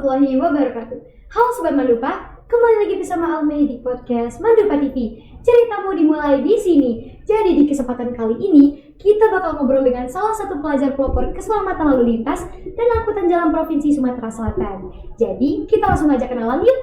warahmatullahi wabarakatuh. Halo Sobat Mandupa, kembali lagi bersama Almei di podcast Mandupa TV. Ceritamu dimulai di sini. Jadi di kesempatan kali ini, kita bakal ngobrol dengan salah satu pelajar pelopor keselamatan lalu lintas dan angkutan jalan Provinsi Sumatera Selatan. Jadi, kita langsung aja kenalan yuk.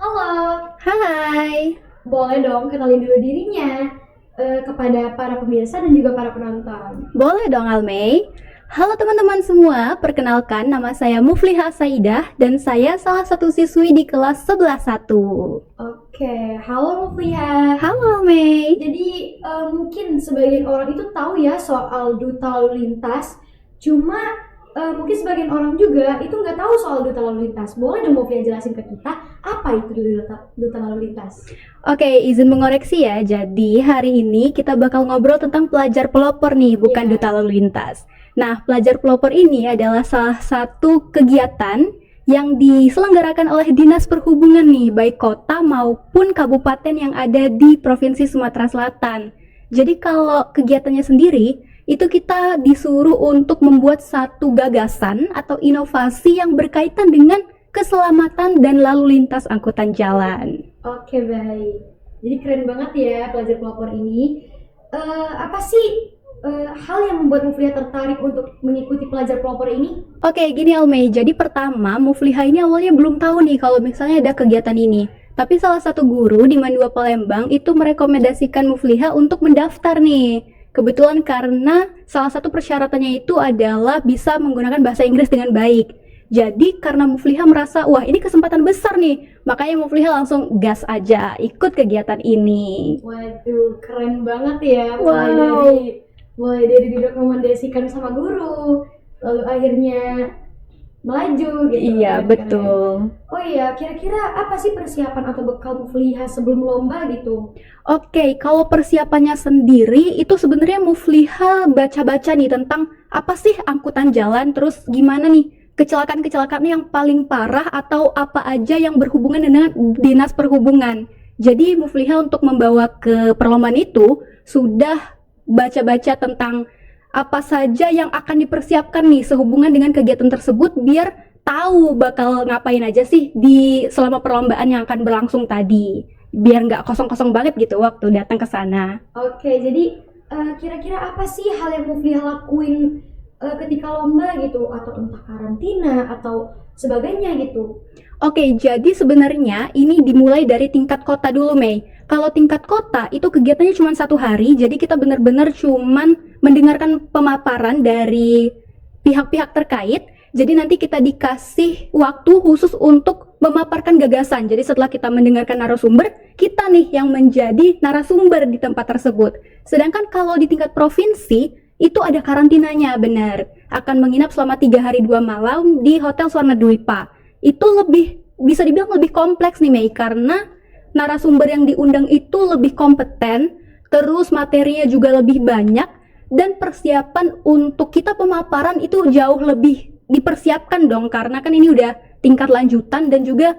Halo. Hai. Boleh dong kenalin dulu dirinya kepada para pemirsa dan juga para penonton. Boleh dong Almei. Halo teman-teman semua, perkenalkan nama saya Mufliha Saidah dan saya salah satu siswi di kelas 11-1. Oke, halo Mufliha. Halo Almei. Jadi mungkin sebagian orang itu tahu ya soal duta lalu lintas, cuma mungkin sebagian orang juga itu nggak tahu soal duta lalu lintas. Boleh dong Mufliha jelasin ke kita apa itu duta lalu lintas? Oke, izin mengoreksi ya. Jadi hari ini kita bakal ngobrol tentang pelajar pelopor nih, bukan duta lalu lintas. Nah, pelajar pelopor ini adalah salah satu kegiatan yang diselenggarakan oleh Dinas Perhubungan nih, baik kota maupun kabupaten yang ada di Provinsi Sumatera Selatan. Jadi kalau kegiatannya sendiri, itu kita disuruh untuk membuat satu gagasan atau inovasi yang berkaitan dengan keselamatan dan lalu lintas angkutan jalan. Oke, baik. Jadi keren banget ya pelajar pelopor ini. Apa sih hal yang membuat Mufliha tertarik untuk mengikuti pelajar pelopor ini? Oke, gini Almei. Jadi pertama, Mufliha ini awalnya belum tahu nih kalau misalnya ada kegiatan ini. Tapi salah satu guru di Mandua Palembang itu merekomendasikan Mufliha untuk mendaftar nih. Kebetulan karena salah satu persyaratannya itu adalah bisa menggunakan bahasa Inggris dengan baik. Jadi karena Mufliha merasa, wah ini kesempatan besar nih, makanya Mufliha langsung gas aja ikut kegiatan ini. Waduh, keren banget ya. Wow. Mulai dari direkomendasikan sama guru, lalu akhirnya melaju gitu. Iya, kan? betul. Oh iya, kira-kira apa sih persiapan atau bekal Mufliha sebelum lomba gitu? Oke, kalau persiapannya sendiri itu sebenarnya Mufliha baca-baca nih tentang apa sih angkutan jalan, terus gimana nih kecelakaan-kecelakaan yang paling parah atau apa aja yang berhubungan dengan Dinas Perhubungan. Jadi Mufliha untuk membawa ke perlombaan itu sudah baca-baca tentang apa saja yang akan dipersiapkan nih sehubungan dengan kegiatan tersebut biar tahu bakal ngapain aja sih di selama perlombaan yang akan berlangsung tadi. Biar nggak kosong-kosong banget gitu waktu datang ke sana. Oke, jadi kira-kira apa sih hal yang Mufliha lakuin ketika lomba gitu? Atau entah karantina atau sebagainya gitu? Oke, jadi sebenarnya ini dimulai dari tingkat kota dulu, Mei. Kalau tingkat kota itu kegiatannya cuma 1 hari, jadi kita benar-benar cuman mendengarkan pemaparan dari pihak-pihak terkait. Jadi nanti kita dikasih waktu khusus untuk memaparkan gagasan. Jadi setelah kita mendengarkan narasumber, kita nih yang menjadi narasumber di tempat tersebut. Sedangkan kalau di tingkat provinsi, itu ada karantinanya, benar. Akan menginap selama 3 hari 2 malam di Hotel Swarna Dwipa. Itu lebih, bisa dibilang lebih kompleks nih Mei, karena narasumber yang diundang itu lebih kompeten, terus materinya juga lebih banyak, dan persiapan untuk kita pemaparan itu jauh lebih dipersiapkan dong, karena kan ini udah tingkat lanjutan dan juga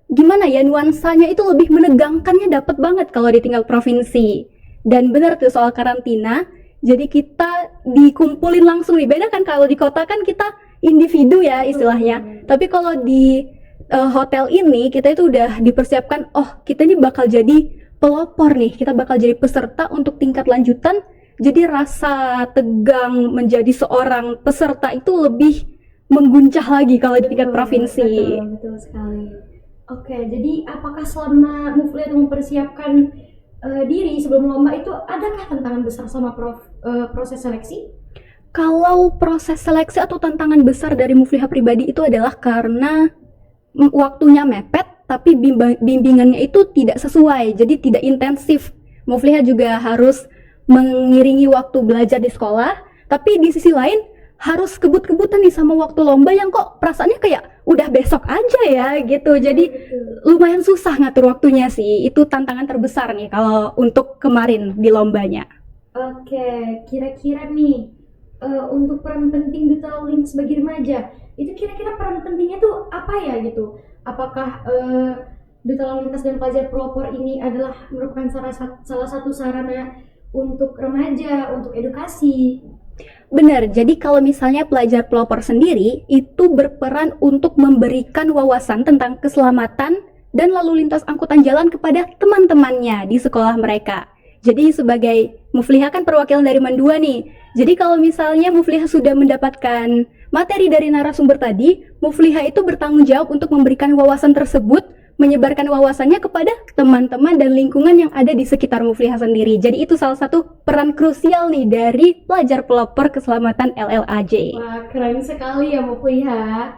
gimana ya, nuansanya itu lebih menegangkannya dapat banget kalau di tingkat provinsi. Dan benar tuh soal karantina, jadi kita dikumpulin langsung nih, beda kan kalau di kota kan kita individu ya istilahnya, tapi kalau di hotel ini kita itu udah dipersiapkan, oh kita ini bakal jadi pelopor nih, kita bakal jadi peserta untuk tingkat lanjutan. Jadi rasa tegang menjadi seorang peserta itu lebih mengguncang lagi kalau di tingkat provinsi. Betul sekali. Oke, jadi apakah selama Mufliha mempersiapkan diri sebelum lomba itu adakah tantangan besar sama proses seleksi? Kalau proses seleksi atau tantangan besar dari Mufliha pribadi itu adalah karena waktunya mepet, tapi bimbingannya itu tidak sesuai, jadi tidak intensif. Mufliha juga harus mengiringi waktu belajar di sekolah, tapi di sisi lain harus kebut-kebutan nih sama waktu lomba yang kok perasaannya kayak udah besok aja ya gitu. Jadi lumayan susah ngatur waktunya sih. Itu tantangan terbesar nih kalau untuk kemarin di lombanya. Oke, kira-kira nih untuk peran penting duta lalu lintas bagi remaja, itu kira-kira peran pentingnya tuh apa ya gitu? Apakah duta lalu lintas dan pelajar pelopor ini adalah merupakan salah satu sarana untuk remaja, untuk edukasi? Benar, jadi kalau misalnya pelajar pelopor sendiri itu berperan untuk memberikan wawasan tentang keselamatan dan lalu lintas angkutan jalan kepada teman-temannya di sekolah mereka. Jadi sebagai Mufliha kan perwakilan dari Mandua nih. Jadi kalau misalnya Mufliha sudah mendapatkan materi dari narasumber tadi, Mufliha itu bertanggung jawab untuk memberikan wawasan tersebut, menyebarkan wawasannya kepada teman-teman dan lingkungan yang ada di sekitar Mufliha sendiri. Jadi itu salah satu peran krusial nih dari pelajar pelopor keselamatan LLAJ. Wah, keren sekali ya Mufliha.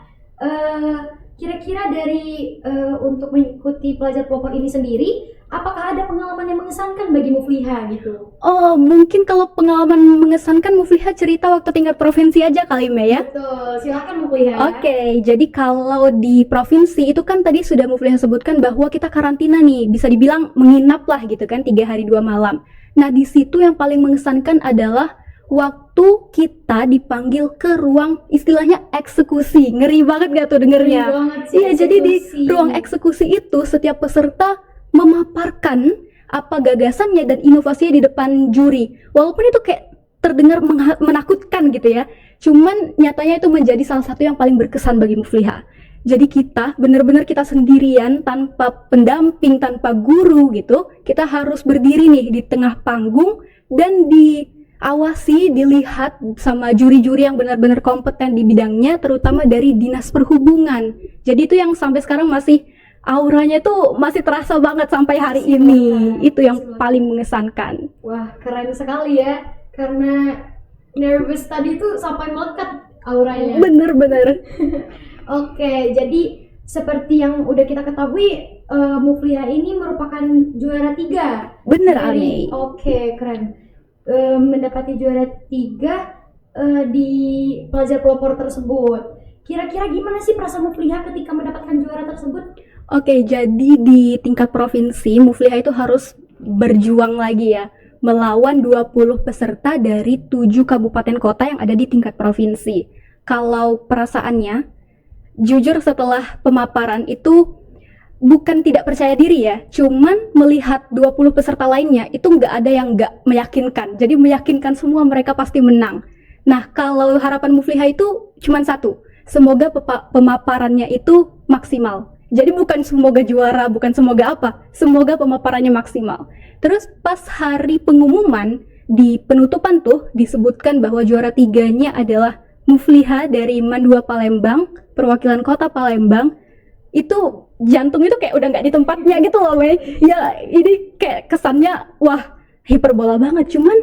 Kira-kira dari untuk mengikuti pelajar pelopor ini sendiri, apakah ada pengalaman yang mengesankan bagi Mufliha gitu? Oh, mungkin kalau pengalaman mengesankan Mufliha cerita waktu tingkat provinsi aja kali Mei ya. Betul, silakan Mufliha. Oke, jadi kalau di provinsi itu kan tadi sudah Mufliha sebutkan bahwa kita karantina nih, bisa dibilang menginap lah gitu kan, 3 hari 2 malam. Nah di situ yang paling mengesankan adalah waktu kita dipanggil ke ruang istilahnya eksekusi. Ngeri banget gak tuh dengernya? Ngeri banget sih, Iya, jadi di eksekusi. ruang eksekusi itu setiap peserta memaparkan apa gagasannya dan inovasinya di depan juri. Walaupun itu kayak terdengar menakutkan gitu ya, cuman nyatanya itu menjadi salah satu yang paling berkesan bagi Mufliha. Jadi kita benar-benar kita sendirian tanpa pendamping, tanpa guru gitu. Kita harus berdiri nih di tengah panggung dan diawasi, dilihat sama juri-juri yang benar-benar kompeten di bidangnya, terutama dari Dinas Perhubungan. Jadi itu yang sampai sekarang masih auranya tuh masih terasa banget sampai hari ini. Itu yang paling mengesankan. Wah, keren sekali ya. Karena nervous tadi tuh sampai melekat auranya. Bener-bener. Oke, jadi seperti yang udah kita ketahui, Mufliha ini merupakan juara 3. Bener, Dari- Ali. Oke, keren. Mendapati juara 3 di pelajar pelopor tersebut. Kira-kira gimana sih perasaan Mufliha ketika mendapatkan juara tersebut? Oke, jadi di tingkat provinsi Mufliha itu harus berjuang lagi ya, melawan 20 peserta dari 7 kabupaten kota yang ada di tingkat provinsi. Kalau perasaannya, jujur setelah pemaparan itu bukan tidak percaya diri ya, cuman melihat 20 peserta lainnya itu nggak ada yang nggak meyakinkan. Jadi meyakinkan semua mereka pasti menang. Nah, kalau harapan Mufliha itu cuman satu, semoga pemaparannya itu maksimal. Jadi bukan semoga juara, bukan semoga apa, semoga pemaparannya maksimal. Terus pas hari pengumuman di penutupan tuh disebutkan bahwa juara 3-nya adalah Mufliha dari Mandua Palembang, perwakilan kota Palembang. Itu jantung itu kayak udah nggak di tempatnya gitu loh, Mei. Ya ini kayak kesannya wah hiperbola banget, cuman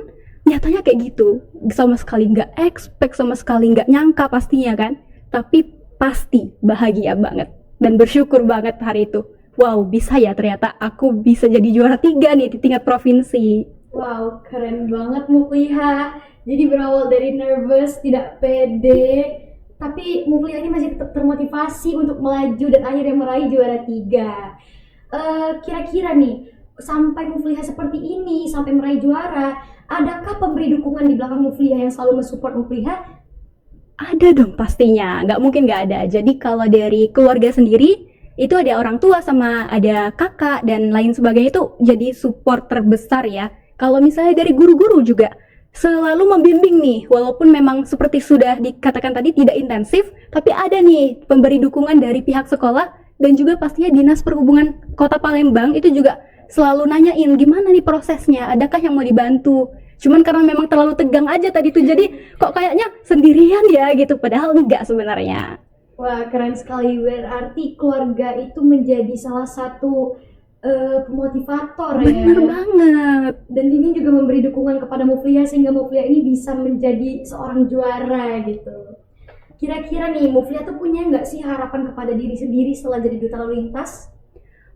nyatanya kayak gitu. Sama sekali nggak expect, sama sekali nggak nyangka pastinya kan. Tapi pasti bahagia banget dan bersyukur banget hari itu. Wow, bisa ya ternyata aku bisa jadi juara 3 nih di tingkat provinsi. Wow, keren banget Mufliha. Jadi berawal dari nervous, tidak pede, tapi Mufliha ini masih tetap termotivasi untuk melaju dan akhirnya meraih juara 3. Kira-kira nih, sampai Mufliha seperti ini, sampai meraih juara, adakah pemberi dukungan di belakang Mufliha yang selalu mensupport Mufliha? Ada dong pastinya, nggak mungkin nggak ada. Jadi kalau dari keluarga sendiri, itu ada orang tua sama ada kakak dan lain sebagainya, itu jadi support terbesar ya. Kalau misalnya dari guru-guru juga selalu membimbing nih, walaupun memang seperti sudah dikatakan tadi tidak intensif, tapi ada nih pemberi dukungan dari pihak sekolah dan juga pastinya Dinas Perhubungan Kota Palembang itu juga selalu nanyain gimana nih prosesnya, adakah yang mau dibantu. Cuman karena memang terlalu tegang aja tadi tuh, jadi kok kayaknya sendirian ya gitu, padahal enggak sebenarnya. Wah, keren sekali. Berarti keluarga itu menjadi salah satu pemotivator ya. Bener banget. Dan ini juga memberi dukungan kepada Mufliha sehingga Mufliha ini bisa menjadi seorang juara gitu. Kira-kira nih Mufliha tuh punya nggak sih harapan kepada diri sendiri setelah jadi duta lalu lintas?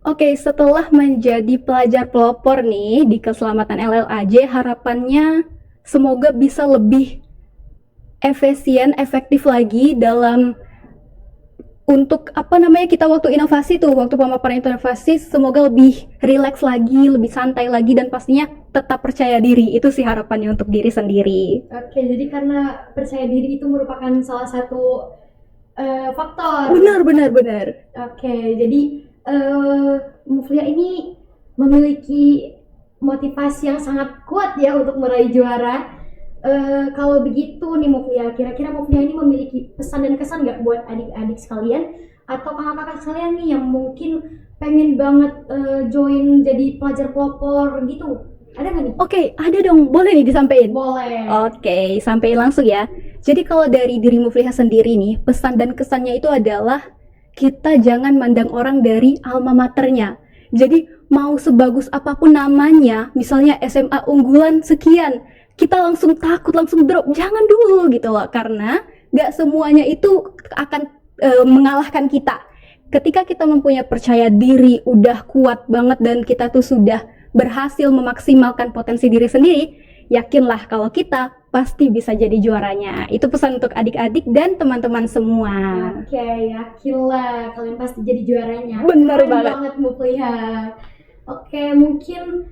Oke, setelah menjadi pelajar pelopor nih di keselamatan LLAJ, harapannya semoga bisa lebih efisien, efektif lagi dalam untuk kita waktu inovasi tuh, waktu pemaparan inovasi, semoga lebih rileks lagi, lebih santai lagi, dan pastinya tetap percaya diri. Itu sih harapannya untuk diri sendiri. Oke, jadi karena percaya diri itu merupakan salah satu faktor. Benar. Oke, jadi Mufliha ini memiliki motivasi yang sangat kuat ya untuk meraih juara. Kalau begitu nih Mufliha, kira-kira Mufliha ini memiliki pesan dan kesan nggak buat adik-adik sekalian atau kakak-kakak sekalian nih yang mungkin pengen banget join jadi pelajar pelopor gitu? Ada nggak nih? Oke, ada dong. Boleh nih disampaikan? Boleh. Oke, sampaikan langsung ya. Jadi kalau dari diri Mufliha sendiri nih, pesan dan kesannya itu adalah kita jangan mandang orang dari alma maternya. Jadi mau sebagus apapun namanya, misalnya SMA unggulan sekian, kita langsung takut, langsung drop. Jangan dulu gitu loh, karena gak semuanya itu akan mengalahkan kita. Ketika kita mempunyai percaya diri, udah kuat banget dan kita tuh sudah berhasil memaksimalkan potensi diri sendiri, yakinlah kalau kita pasti bisa jadi juaranya. Itu pesan untuk adik-adik dan teman-teman semua. Oke, yakinlah kalian pasti jadi juaranya. Bener Keren banget. Mufliha. Oke, mungkin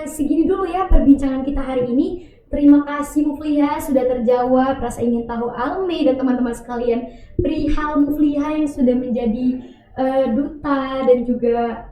segini dulu ya perbincangan kita hari ini. Terima kasih Mufliha sudah terjawab rasa ingin tahu Alme dan teman-teman sekalian perihal Mufliha yang sudah menjadi duta dan juga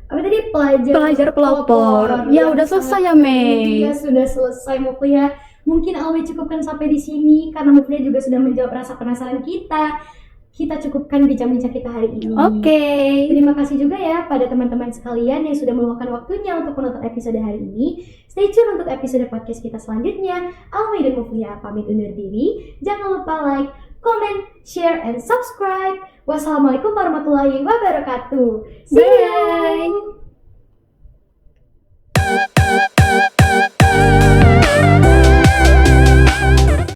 apa tadi Pelajar pelopor. Ya udah selesai ya, Mei. Iya sudah selesai Mufliha. Mungkin Alme cukupkan sampai di sini karena Mufliha juga sudah menjawab rasa penasaran kita. Kita cukupkan bincang-bincang kita hari ini. Oke. Terima kasih juga ya pada teman-teman sekalian yang sudah meluangkan waktunya untuk menonton episode hari ini. Stay tune untuk episode podcast kita selanjutnya. Alme dan Mufliha pamit undur diri. Jangan lupa like, comment, share, and subscribe. Wassalamualaikum warahmatullahi wabarakatuh. See you. Bye.